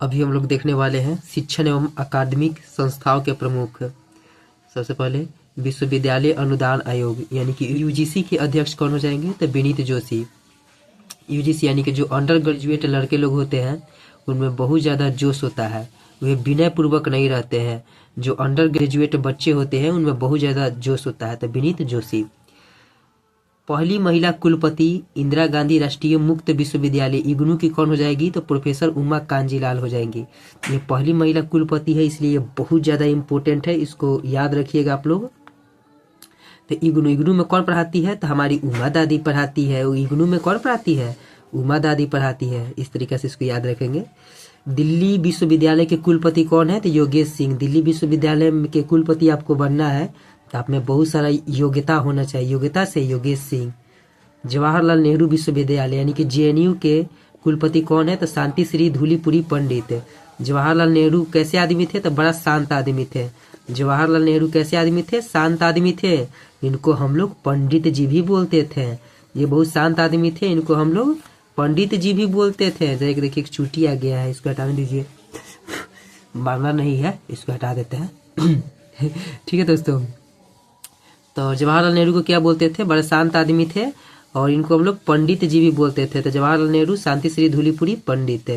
अभी हम लोग देखने वाले हैं शिक्षण एवं अकादमिक संस्थाओं के प्रमुख। सबसे पहले विश्वविद्यालय अनुदान आयोग यानी कि यूजीसी के अध्यक्ष कौन हो जाएंगे? तो विनीत जोशी। यूजीसी यानी कि जो अंडर ग्रेजुएट लड़के लोग होते हैं उनमें बहुत ज़्यादा जोश होता है, वे विनय पूर्वक नहीं रहते हैं। जो अंडर ग्रेजुएट बच्चे होते हैं उनमें बहुत ज़्यादा जोश होता है, तो विनीत जोशी। पहली महिला कुलपति इंदिरा गांधी राष्ट्रीय मुक्त विश्वविद्यालय इग्नू की कौन हो जाएगी? तो प्रोफेसर उमा कांजीलाल हो जाएंगी। ये पहली महिला कुलपति है, इसलिए ये बहुत ज़्यादा इम्पोर्टेंट है, इसको याद रखिएगा आप लोग। तो इग्नू में कौन पढ़ाती है? तो हमारी उमा दादी पढ़ाती है। इग्नू में कौन पढ़ाती है? उमा दादी पढ़ाती है। इस तरीके से इसको याद रखेंगे। दिल्ली विश्वविद्यालय के कुलपति कौन है? तो योगेश सिंह। दिल्ली विश्वविद्यालय के कुलपति आपको बनना है तो आप में बहुत सारा योग्यता होना चाहिए, योग्यता से योगेश सिंह। जवाहरलाल नेहरू विश्वविद्यालय यानी कि जेएनयू के कुलपति कौन है? तो शांति श्री धूलीपुरी पंडित। जवाहरलाल नेहरू कैसे आदमी थे? तो बड़ा शांत आदमी थे। जवाहरलाल नेहरू कैसे आदमी थे? शांत आदमी थे। इनको हम लोग पंडित जी भी बोलते थे। ये बहुत शांत आदमी थे, इनको हम लोग पंडित जी भी बोलते थे। देखिए एक चूटी आ गया है, इसको हटाने दीजिए, मारना नहीं है, इसको हटा देते हैं। ठीक है दोस्तों, तो जवाहरलाल नेहरू को क्या बोलते थे? बड़े शांत आदमी थे और इनको हम लोग पंडित जी भी बोलते थे। तो जवाहरलाल नेहरू शांति श्री धूलीपुरी पंडित।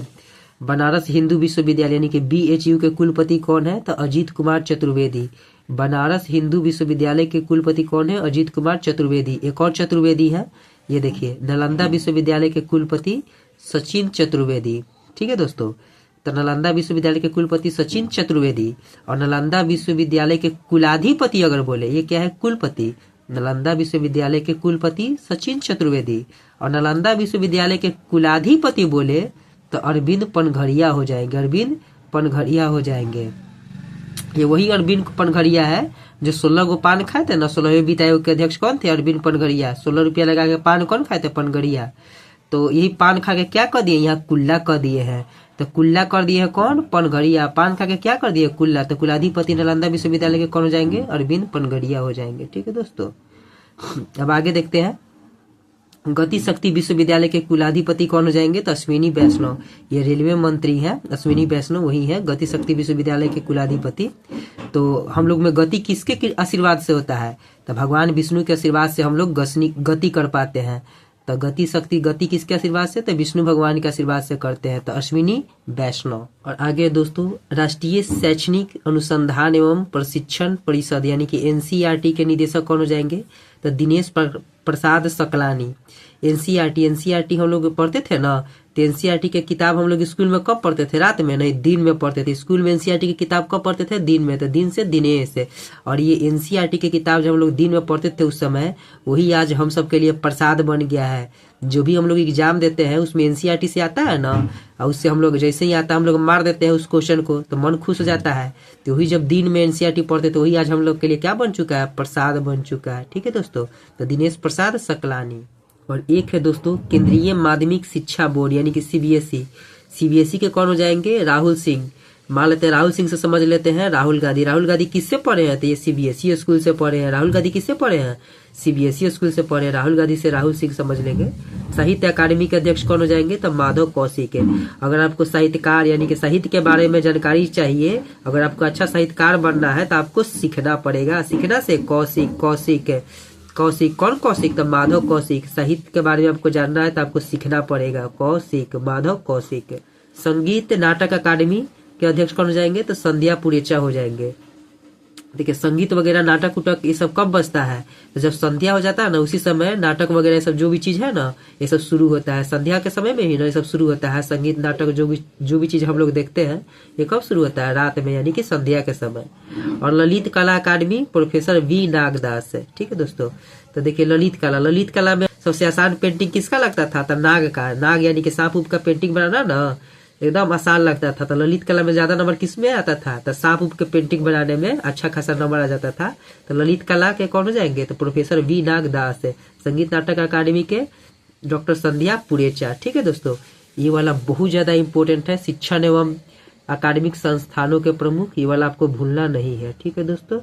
बनारस हिंदू विश्वविद्यालय यानी कि बीएचयू के कुलपति कौन है? तो अजीत कुमार चतुर्वेदी। बनारस हिंदू विश्वविद्यालय के कुलपति कौन है? अजीत कुमार चतुर्वेदी। एक और चतुर्वेदी है, ये देखिए, नालंदा विश्वविद्यालय के कुलपति सचिन चतुर्वेदी। ठीक है दोस्तों, तो नालंदा विश्वविद्यालय के कुलपति सचिन चतुर्वेदी। और नालंदा विश्वविद्यालय के कुलाधिपति अगर बोले, ये क्या है? कुलपति। नालंदा विश्वविद्यालय के कुलपति सचिन चतुर्वेदी। और नालंदा विश्वविद्यालय के कुलाधिपति बोले तो अरविंद पनघड़िया हो जाएंगे। अरविंद पनघड़िया हो जाएंगे। ये वही अरविंद पनघड़िया है जो 16 गो पान खाए थे ना। 16वें वित्त आयोग के अध्यक्ष कौन थे? अरविंद पनघड़िया। 16 रुपया लगा के पान कौन खाए थे? पनघड़िया। तो यही पान खा के क्या कर दिए? यहाँ कुल्ला कर दिए हैं। तो कुल्ला कर दिए हैं कौन? पनघड़िया। पान खा के क्या कर दिए? कुल्ला। तो कुलाधिपति नालंदा विश्वविद्यालय के कौन हो जाएंगे? अरविंद पनघड़िया हो जाएंगे। ठीक है दोस्तों, अब आगे देखते हैं। गति शक्ति विश्वविद्यालय के कुलाधिपति कौन हो जाएंगे? तो अश्विनी वैष्णव। ये रेलवे मंत्री हैं, अश्विनी वैष्णव वही है गति शक्ति विश्वविद्यालय के कुलाधिपति। तो हम लोग में गति किसके आशीर्वाद से होता है? तो भगवान विष्णु के आशीर्वाद से हम लोग गति कर पाते हैं। तो गति शक्ति गति किसके आशीर्वाद से? तो विष्णु भगवान के आशीर्वाद से करते हैं। तो अश्विनी वैष्णव। और आगे दोस्तों, राष्ट्रीय शैक्षणिक अनुसंधान एवं प्रशिक्षण परिषद यानी कि एनसीईआरटी के निदेशक कौन हो जाएंगे? तो दिनेश प्रसाद सकलानी। एनसीईआरटी हम लोग पढ़ते थे ना, तो एनसीईआरटी के किताब हम लोग स्कूल में कब पढ़ते थे? रात में नहीं, दिन में पढ़ते थे। स्कूल में एनसीईआरटी की किताब कब पढ़ते थे? दिन में। तो दिन से दिनेश। और ये एनसीईआरटी की किताब जब हम लोग दिन में पढ़ते थे उस समय, वही आज हम सब के लिए प्रसाद बन गया है। जो भी हम लोग एग्जाम देते हैं उसमें एनसीईआरटी से आता है ना, और उससे हम लोग जैसे ही आता हम लोग मार देते हैं उस क्वेश्चन को, तो मन खुश हो जाता है। तो वही जब दिन में एनसीईआरटी पढ़ते तो वही आज हम लोग के लिए क्या बन चुका है? प्रसाद बन चुका है। ठीक है दोस्तों, तो दिनेश प्रसाद सकलानी। और एक है दोस्तों केंद्रीय माध्यमिक शिक्षा बोर्ड यानी कि सीबीएसई। सीबीएसई के कौन हो जाएंगे? राहुल सिंह। मान लेते हैं राहुल सिंह से समझ लेते हैं राहुल गांधी। राहुल गांधी किससे पढ़े हैं? तो ये सीबीएसई स्कूल से पढ़े हैं। राहुल गांधी किससे पढ़े हैं? सीबीएसई स्कूल से पढ़े हैं। राहुल गांधी से राहुल सिंह समझ लेंगे। साहित्य अकादमी के अध्यक्ष कौन हो जाएंगे? तो माधव कौशिक। अगर आपको साहित्यकार यानी कि साहित्य के बारे में जानकारी चाहिए, अगर आपको अच्छा साहित्यकार बनना है तो आपको सीखना पड़ेगा। सीखना से कौशिक कौशिक कौन? कौशिक। तो माधव कौशिक। साहित्य के बारे में आपको जानना है तो आपको सीखना पड़ेगा। कौशिक, माधव कौशिक। संगीत नाटक अकादमी के अध्यक्ष कौन हो जाएंगे? तो संध्या पुरेचा हो जाएंगे। देखिए संगीत वगैरह नाटक उटक ये सब कब बजता है? तो जब संध्या हो जाता है ना, उसी समय नाटक वगैरह सब जो भी चीज है ना ये सब शुरू होता है। संध्या के समय में ही ना ये सब शुरू होता है। संगीत नाटक जो भी चीज हम लोग देखते हैं ये कब शुरू होता है? रात में, यानी कि संध्या के समय। और ललित कला अकादमी प्रोफेसर वी नागदास। ठीक है दोस्तों, तो देखिए ललित कला में सबसे आसान पेंटिंग किसका लगता था? तो नाग का। नाग यानी कि सांप उप का पेंटिंग बनाना ना एकदम आसान लगता था। तो ललित कला में ज्यादा नंबर किस में आता था? तो सांप उप के पेंटिंग बनाने में अच्छा खासा नंबर आ जाता था। तो ललित कला के कौन हो जाएंगे? तो प्रोफेसर वी नागदास। संगीत नाटक अकादमी के डॉक्टर संध्या पुरेचा। ठीक है दोस्तों, ये वाला बहुत ज्यादा इंपॉर्टेंट है। शिक्षण एवं अकादमिक संस्थानों के प्रमुख, ये वाला आपको भूलना नहीं है। ठीक है दोस्तों।